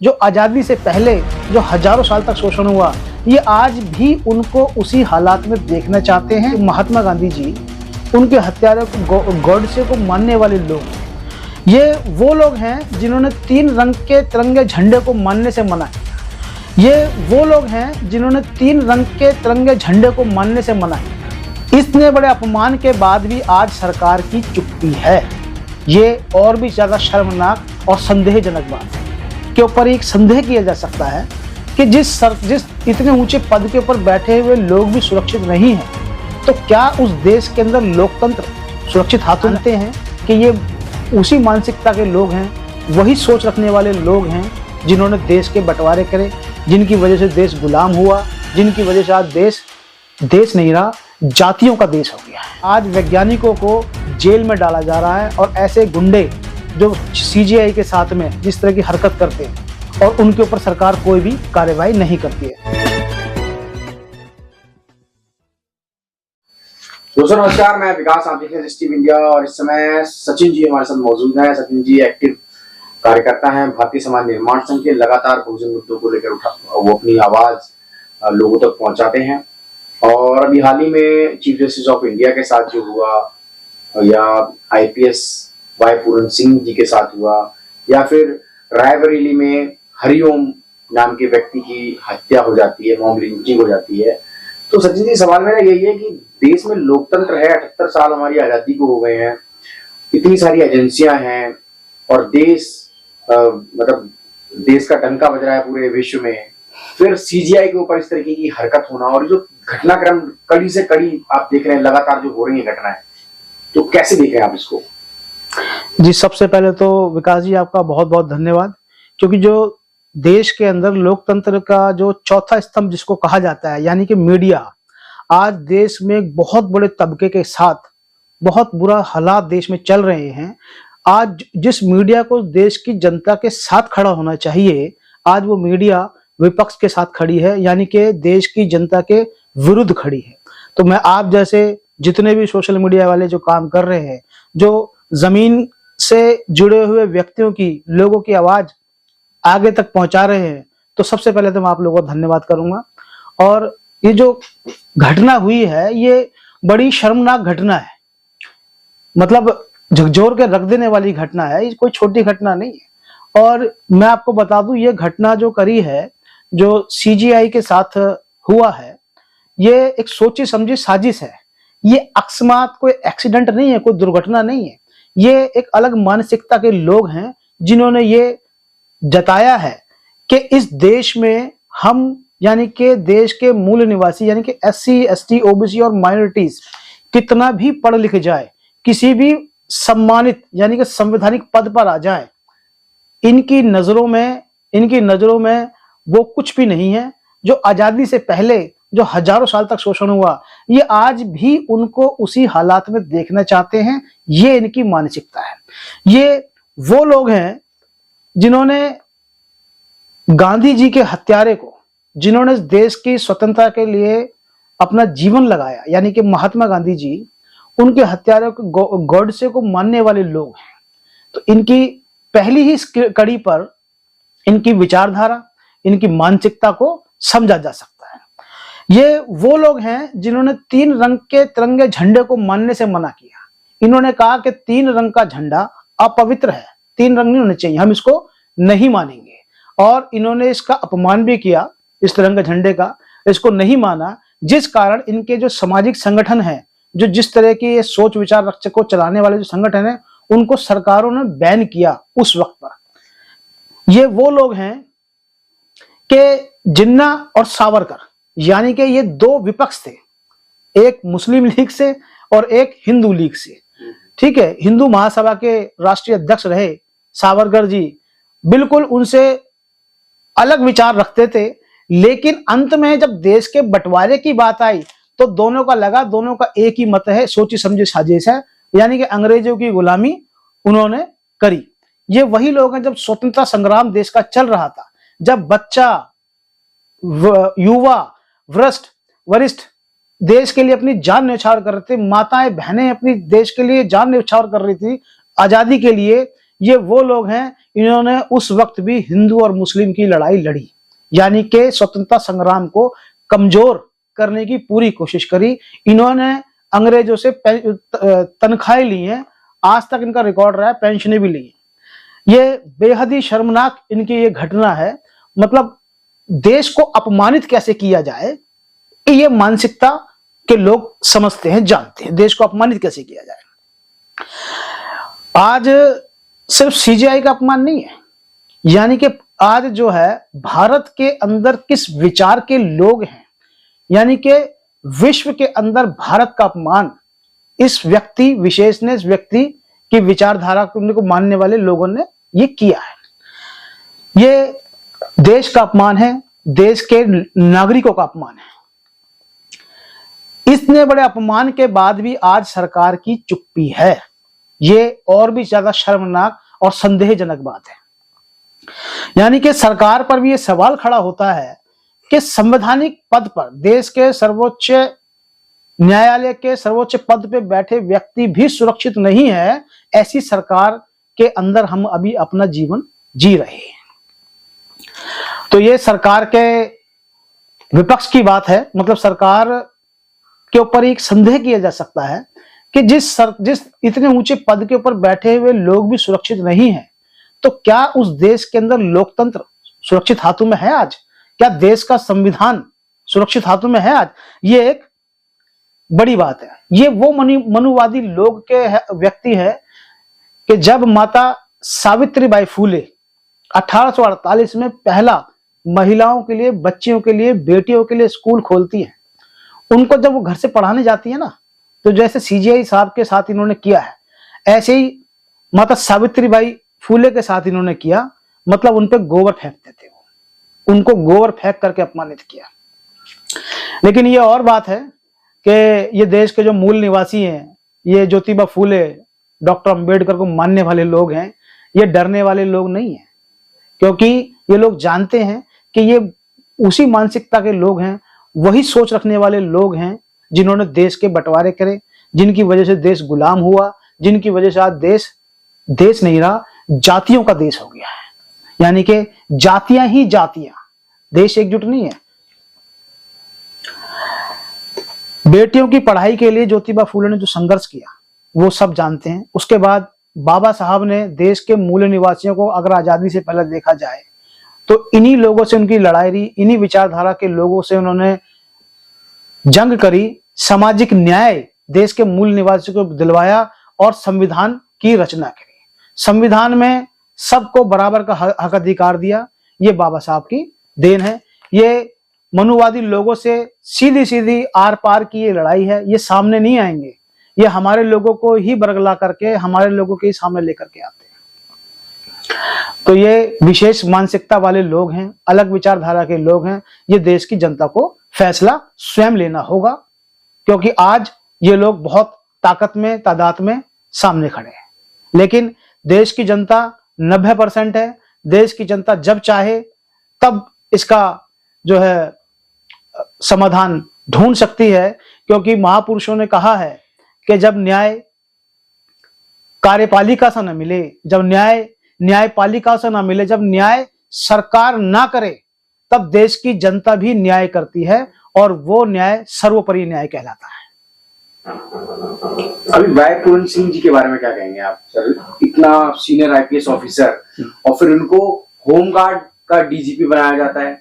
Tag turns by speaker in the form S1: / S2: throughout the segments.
S1: जो आज़ादी से पहले जो हजारों साल तक शोषण हुआ, ये आज भी उनको उसी हालात में देखना चाहते हैं। महात्मा गांधी जी, उनके हत्यारों को, गॉडसे को मानने वाले लोग, ये वो लोग हैं जिन्होंने 3 रंग के तिरंगे झंडे को मानने से मना किया। ये वो लोग हैं जिन्होंने 3 रंग के तिरंगे झंडे को मानने से मना किया। इतने बड़े अपमान के बाद भी आज सरकार की चुप्पी है। ये और भी ज़्यादा शर्मनाक और संदेहजनक बात है के ऊपर एक संदेह किया जा सकता है कि जिस इतने ऊंचे पद के ऊपर बैठे हुए लोग भी सुरक्षित नहीं हैं, तो क्या उस देश के अंदर लोकतंत्र सुरक्षित हाथों में हैं कि ये उसी मानसिकता के लोग हैं, वही सोच रखने वाले लोग हैं जिन्होंने देश के बंटवारे करे, जिनकी वजह से देश गुलाम हुआ, जिनकी वजह से आज देश नहीं रहा, जातियों का देश हो गया है। आज वैज्ञानिकों को जेल में डाला जा रहा है और ऐसे गुंडे जो सीजीआई के साथ में जिस तरह की हरकत करते हैं और उनके ऊपर सरकार कोई भी कार्रवाई नहीं करती है।
S2: दोस्तों नमस्कार, मैं विकास, आप देख रहे हैं टीवी इंडिया और इस समय सचिन जी हमारे साथ मौजूद हैं। सचिन जी एक्टिव कार्यकर्ता हैं, भारतीय समाज निर्माण संघ के, लगातार बहुजन मुद्दों को लेकर वो अपनी आवाज लोगों तक पहुंचाते हैं। और अभी हाल ही में चीफ जस्टिस ऑफ इंडिया के साथ जो हुआ, या आईपीएस वाई पूरन सिंह जी के साथ हुआ, या फिर रायबरेली में हरिओम नाम के व्यक्ति की हत्या हो जाती है, मॉब लिंचिंग हो जाती है, तो सचिन जी सवाल मेरा यही है कि देश में लोकतंत्र है, 78 साल हमारी आजादी को हो गए हैं, इतनी सारी एजेंसियां हैं और देश मतलब देश का डंका बज रहा है पूरे विश्व में, फिर सीजीआई के ऊपर इस तरीके की हरकत होना और जो घटनाक्रम कड़ी से कड़ी आप देख रहे हैं लगातार जो हो रही है घटनाएं, तो कैसे देख रहे हैं आप इसको?
S1: जी, सबसे पहले तो विकास जी आपका बहुत बहुत धन्यवाद, क्योंकि जो देश के अंदर लोकतंत्र का जो चौथा स्तंभ जिसको कहा जाता है, यानी कि मीडिया, आज देश में एक बहुत बड़े तबके के साथ बहुत बुरा हालात देश में चल रहे हैं। आज जिस मीडिया को देश की जनता के साथ खड़ा होना चाहिए, आज वो मीडिया विपक्ष के साथ खड़ी है, यानी कि देश की जनता के विरुद्ध खड़ी है। तो मैं आप जैसे जितने भी सोशल मीडिया वाले जो काम कर रहे हैं, जो जमीन से जुड़े हुए व्यक्तियों की, लोगों की आवाज आगे तक पहुंचा रहे हैं, तो सबसे पहले तो मैं आप लोगों को धन्यवाद करूंगा। और ये जो घटना हुई है, ये बड़ी शर्मनाक घटना है, मतलब झकझोर के रख देने वाली घटना है, ये कोई छोटी घटना नहीं है। और मैं आपको बता दूं, ये घटना जो करी है, जो सीजीआई के साथ हुआ है, ये एक सोची समझी साजिश है। ये अकस्मात कोई एक्सीडेंट नहीं है, कोई दुर्घटना नहीं है। ये एक अलग मानसिकता के लोग हैं जिन्होंने ये जताया है कि इस देश में हम, यानी कि देश के मूल निवासी, यानी कि एससी, एसटी, ओबीसी और माइनॉरिटीज कितना भी पढ़ लिख जाए, किसी भी सम्मानित यानी कि संवैधानिक पद पर आ जाए, इनकी नजरों में वो कुछ भी नहीं है। जो आजादी से पहले जो हजारों साल तक शोषण हुआ, ये आज भी उनको उसी हालात में देखना चाहते हैं। ये इनकी मानसिकता है। ये वो लोग हैं जिन्होंने गांधी जी के हत्यारे को, जिन्होंने देश की स्वतंत्रता के लिए अपना जीवन लगाया, यानी कि महात्मा गांधी जी, उनके हत्यारे को, गॉडसे को मानने वाले लोग हैं। तो इनकी पहली ही कड़ी पर इनकी विचारधारा, इनकी मानसिकता को समझा जा सकता है। ये वो लोग हैं जिन्होंने 3 रंग के तिरंगे झंडे को मानने से मना किया। इन्होंने कहा कि 3 रंग का झंडा अपवित्र है, 3 रंग नहीं होने चाहिए, हम इसको नहीं मानेंगे। और इन्होंने इसका अपमान भी किया, इस तिरंगे झंडे का, इसको नहीं माना, जिस कारण इनके जो सामाजिक संगठन है, जो जिस तरह की ये सोच विचार रक्षक को चलाने वाले जो संगठन है, उनको सरकारों ने बैन किया उस वक्त पर। ये वो लोग हैं कि जिन्ना और सावरकर, यानी कि ये 2 विपक्ष थे, एक मुस्लिम लीग से और एक हिंदू लीग से। ठीक है, हिंदू महासभा के राष्ट्रीय अध्यक्ष रहे सावरकर जी, बिल्कुल उनसे अलग विचार रखते थे, लेकिन अंत में जब देश के बंटवारे की बात आई तो दोनों का लगा, दोनों का एक ही मत है, सोची समझी साजिश है, यानी कि अंग्रेजों की गुलामी उन्होंने करी। ये वही लोग हैं, जब स्वतंत्रता संग्राम देश का चल रहा था, जब बच्चा, युवा, वरिष्ठ देश के लिए अपनी जान न्यौछावर कर रहे थे, माताएं बहनें अपनी देश के लिए जान न्यौछावर कर रही थी आजादी के लिए, ये वो लोग हैं, इन्होंने उस वक्त भी हिंदू और मुस्लिम की लड़ाई लड़ी, यानी कि स्वतंत्रता संग्राम को कमजोर करने की पूरी कोशिश करी। इन्होंने अंग्रेजों से तनख्वाहें ली हैं, आज तक इनका रिकॉर्ड रहा है, पेंशनें भी ली हैं। ये बेहद ही शर्मनाक इनकी ये घटना है। मतलब देश को अपमानित कैसे किया जाए, ये मानसिकता के लोग समझते हैं, जानते हैं देश को अपमानित कैसे किया जाए। आज सिर्फ सीजेआई का अपमान नहीं है, यानी कि आज जो है भारत के अंदर किस विचार के लोग हैं, यानी कि विश्व के अंदर भारत का अपमान इस व्यक्ति विशेष ने, इस व्यक्ति की विचारधारा को मानने वाले लोगों ने ये किया है। ये देश का अपमान है, देश के नागरिकों का अपमान है। इतने बड़े अपमान के बाद भी आज सरकार की चुप्पी है, ये और भी ज्यादा शर्मनाक और संदेहजनक बात है। यानी कि सरकार पर भी ये सवाल खड़ा होता है कि संवैधानिक पद पर, देश के सर्वोच्च न्यायालय के सर्वोच्च पद पे बैठे व्यक्ति भी सुरक्षित नहीं है, ऐसी सरकार के अंदर हम अभी अपना जीवन जी रहे हैं। तो ये सरकार के विपक्ष की बात है। मतलब सरकार के ऊपर एक संदेह किया जा सकता है कि जिस इतने ऊंचे पद के ऊपर बैठे हुए लोग भी सुरक्षित नहीं हैं, तो क्या उस देश के अंदर लोकतंत्र सुरक्षित हाथों में है आज? क्या देश का संविधान सुरक्षित हाथों में है आज? ये एक बड़ी बात है। ये वो मनुवादी लोग के व्यक्ति है कि जब माता सावित्रीबाई फूले 1848 में पहला महिलाओं के लिए, बच्चियों के लिए, बेटियों के लिए स्कूल खोलती है, उनको जब वो घर से पढ़ाने जाती है ना, तो जैसे सीजेआई साहब के साथ इन्होंने किया है, ऐसे ही माता सावित्रीबाई फूले के साथ इन्होंने किया। मतलब उन पे गोबर फेंकते थे, उनको गोबर फेंक करके अपमानित किया। लेकिन ये और बात है कि ये देश के जो मूल निवासी हैं, ये ज्योतिबा फूले, डॉक्टर अंबेडकर को मानने वाले लोग हैं, ये डरने वाले लोग नहीं हैं, क्योंकि ये लोग जानते हैं कि ये उसी मानसिकता के लोग हैं, वही सोच रखने वाले लोग हैं जिन्होंने देश के बंटवारे करे, जिनकी वजह से देश गुलाम हुआ, जिनकी वजह से आज देश नहीं रहा, जातियों का देश हो गया है। यानी कि जातियां ही जातियां, देश एकजुट नहीं है। बेटियों की पढ़ाई के लिए ज्योतिबा फूले ने जो संघर्ष किया वो सब जानते हैं। उसके बाद बाबा साहब ने देश के मूल निवासियों को, अगर आजादी से पहले देखा जाए तो इन्हीं लोगों से उनकी लड़ाई रही, इन्हीं विचारधारा के लोगों से उन्होंने जंग करी, सामाजिक न्याय देश के मूल निवासियों को दिलवाया और संविधान की रचना करी। संविधान में सबको बराबर का हक अधिकार दिया। ये बाबा साहब की देन है। ये मनुवादी लोगों से सीधी सीधी आर पार की ये लड़ाई है, ये सामने नहीं आएंगे, ये हमारे लोगों को ही बरगला करके, हमारे लोगों के ही सामने लेकर के आते हैं। तो ये विशेष मानसिकता वाले लोग हैं, अलग विचारधारा के लोग हैं। ये देश की जनता को फैसला स्वयं लेना होगा, क्योंकि आज ये लोग बहुत ताकत में, तादाद में सामने खड़े हैं। लेकिन देश की जनता 90% है। देश की जनता जब चाहे तब इसका जो है समाधान ढूंढ सकती है, क्योंकि महापुरुषों ने कहा है कि जब न्याय कार्यपालिका से न मिले, जब न्याय न्यायपालिका से न मिले, जब न्याय सरकार ना करे, तब देश की जनता भी न्याय करती है, और वो न्याय सर्वोपरि न्याय कहलाता है।
S2: अभी वाई पूरन सिंह जी के बारे में क्या कहेंगे आप सर? इतना सीनियर आईपीएस ऑफिसर, और फिर उनको होमगार्ड का डीजीपी बनाया जाता है,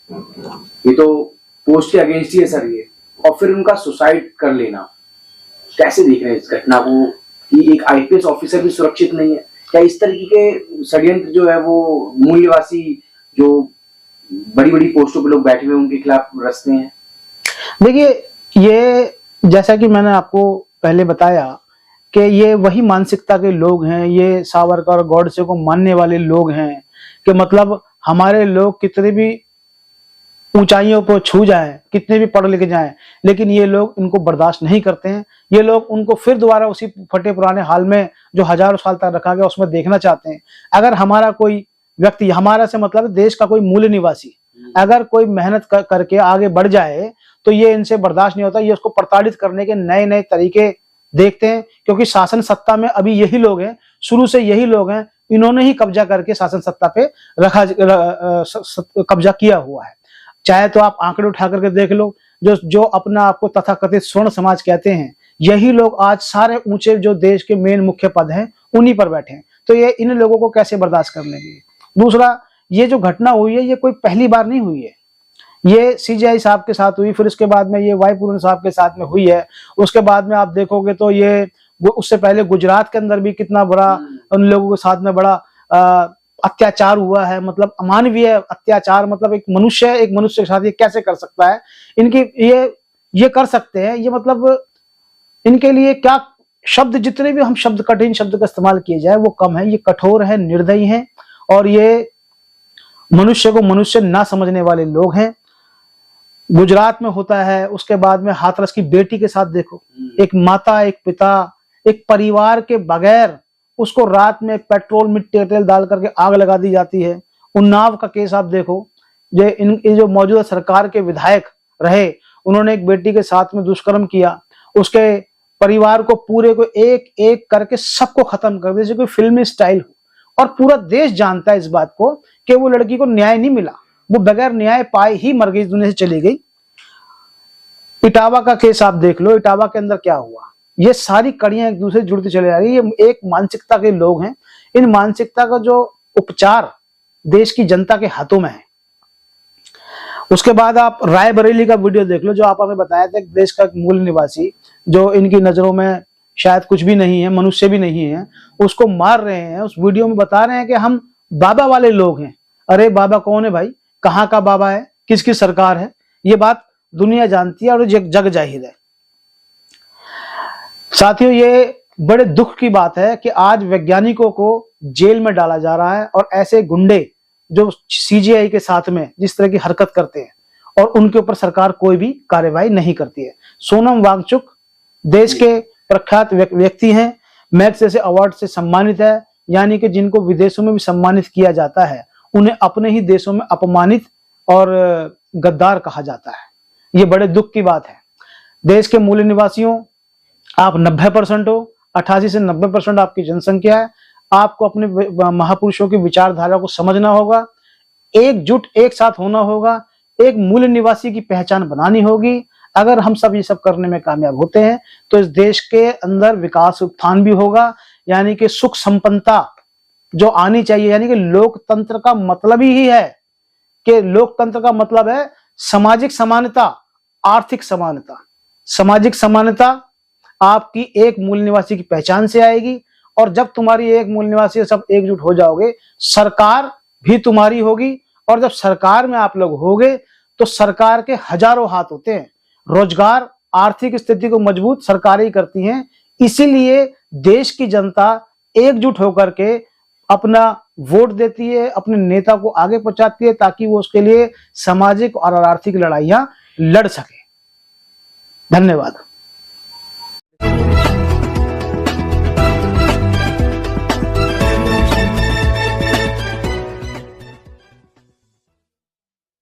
S2: ये तो पोस्ट के अगेंस्ट ही है सर ये। और फिर उनका सुसाइड कर लेना, कैसे देख रहे हैं इस घटना को कि एक आईपीएस ऑफिसर भी सुरक्षित नहीं है? क्या इस तरीके के षड्यंत्र जो है वो मूल निवासी जो बड़ी बड़ी पोस्टों पे लोग बैठे हुए उनके खिलाफ रचते हैं?
S1: देखिए, ये जैसा कि मैंने आपको पहले बताया कि ये वही मानसिकता के लोग हैं, ये सावरकर और गॉडसे को मानने वाले लोग हैं कि मतलब हमारे लोग कितने भी ऊंचाइयों पर छू जाएं, कितने भी पढ़ लिखे जाएं, लेकिन ये लोग इनको बर्दाश्त नहीं करते हैं। ये लोग उनको फिर दोबारा उसी फटे पुराने हाल में जो हजारों साल तक रखा गया उसमें देखना चाहते हैं। अगर हमारा कोई व्यक्ति, हमारा से मतलब देश का कोई मूल निवासी, अगर कोई मेहनत करके आगे बढ़ जाए तो ये इनसे बर्दाश्त नहीं होता। ये उसको प्रताड़ित करने के नए नए तरीके देखते हैं, क्योंकि शासन सत्ता में अभी यही लोग हैं, शुरू से यही लोग हैं इन्होंने ही कब्जा करके शासन सत्ता पे कब्जा किया हुआ है। चाहे तो आप आंकड़े उठा करके देख लो, जो अपना आपको तथाकथित स्वर्ण समाज कहते हैं, यही लोग आज सारे ऊंचे जो देश के मेन मुख्य पद हैं उन्हीं पर बैठे हैं। तो ये इन लोगों को कैसे बर्दाश्त कर लेंगे। दूसरा, ये जो घटना हुई है ये कोई पहली बार नहीं हुई है, ये सीजीआई साहब के साथ हुई, फिर उसके बाद में ये वाई पूरन साहब के साथ में हुई है। उसके बाद में आप देखोगे तो ये उससे पहले गुजरात के अंदर भी कितना बड़ा उन लोगों के साथ में बड़ा अत्याचार हुआ है, मतलब अमानवीय अत्याचार, मतलब एक मनुष्य के साथ ये कैसे कर सकता है। इनकी ये कर सकते हैं, ये मतलब इनके लिए क्या शब्द, जितने भी हम शब्द, कठिन शब्द का इस्तेमाल किए जाए वो कम है। ये कठोर है, निर्दयी है और ये मनुष्य को मनुष्य ना समझने वाले लोग हैं। गुजरात में होता है, उसके बाद में हाथरस की बेटी के साथ देखो, एक माता, एक पिता, एक परिवार के बगैर उसको रात में पेट्रोल मिट्टी तेल डाल करके आग लगा दी जाती है। उन्नाव का केस आप देखो, ये जो मौजूदा सरकार के विधायक रहे, उन्होंने एक बेटी के साथ में दुष्कर्म किया, उसके परिवार को पूरे को एक एक करके सबको खत्म कर दिया, जैसे कोई फिल्मी स्टाइल हो। और पूरा देश जानता है इस बात को कि वो लड़की को न्याय नहीं मिला, वो बगैर न्याय पाए ही मर गई, इस दुनिया से चली गई। इटावा का केस आप देख लो, इटावा के अंदर क्या हुआ। ये सारी कड़ियां एक दूसरे जुड़ती चले जा रही है। ये एक मानसिकता के लोग हैं, इन मानसिकता का जो उपचार देश की जनता के हाथों में है। उसके बाद आप रायबरेली का वीडियो देख लो, जो आप हमें बताया था, देश का मूल निवासी जो इनकी नजरों में शायद कुछ भी नहीं है, मनुष्य भी नहीं है, उसको मार रहे हैं। उस वीडियो में बता रहे हैं कि हम बाबा वाले लोग हैं। अरे बाबा कौन है भाई, कहाँ का बाबा है, किसकी सरकार है, ये बात दुनिया जानती है और जग जाहिर है। साथियों, ये बड़े दुख की बात है कि आज वैज्ञानिकों को जेल में डाला जा रहा है और ऐसे गुंडे जो सीजीआई के साथ में जिस तरह की हरकत करते हैं और उनके ऊपर सरकार कोई भी कार्यवाही नहीं करती है। सोनम वांगचुक देश के प्रख्यात व्यक्ति हैं, मैक्स जैसे अवार्ड से सम्मानित है, यानी कि जिनको विदेशों में भी सम्मानित किया जाता है, उन्हें अपने ही देशों में अपमानित और गद्दार कहा जाता है। ये बड़े दुख की बात है। देश के मूल निवासियों, आप 90% हो, 88 से 90% आपकी जनसंख्या है। आपको अपने महापुरुषों की विचारधारा को समझना होगा, एकजुट एक साथ होना होगा, एक मूल निवासी की पहचान बनानी होगी। अगर हम सब ये सब करने में कामयाब होते हैं तो इस देश के अंदर विकास उत्थान भी होगा, यानी कि सुख संपन्नता जो आनी चाहिए। यानी कि लोकतंत्र का मतलब ही है कि लोकतंत्र का मतलब है सामाजिक समानता, आर्थिक समानता। सामाजिक समानता आपकी एक मूल निवासी की पहचान से आएगी, और जब तुम्हारी एक मूल निवासी सब एकजुट हो जाओगे, सरकार भी तुम्हारी होगी। और जब सरकार में आप लोग होगे तो सरकार के हजारों हाथ होते हैं। रोजगार, आर्थिक स्थिति को मजबूत सरकारें ही करती हैं। इसीलिए देश की जनता एकजुट होकर के अपना वोट देती है, अपने नेता को आगे पहुंचाती है, ताकि वो उसके लिए सामाजिक और आर्थिक लड़ाइयां लड़ सके। धन्यवाद।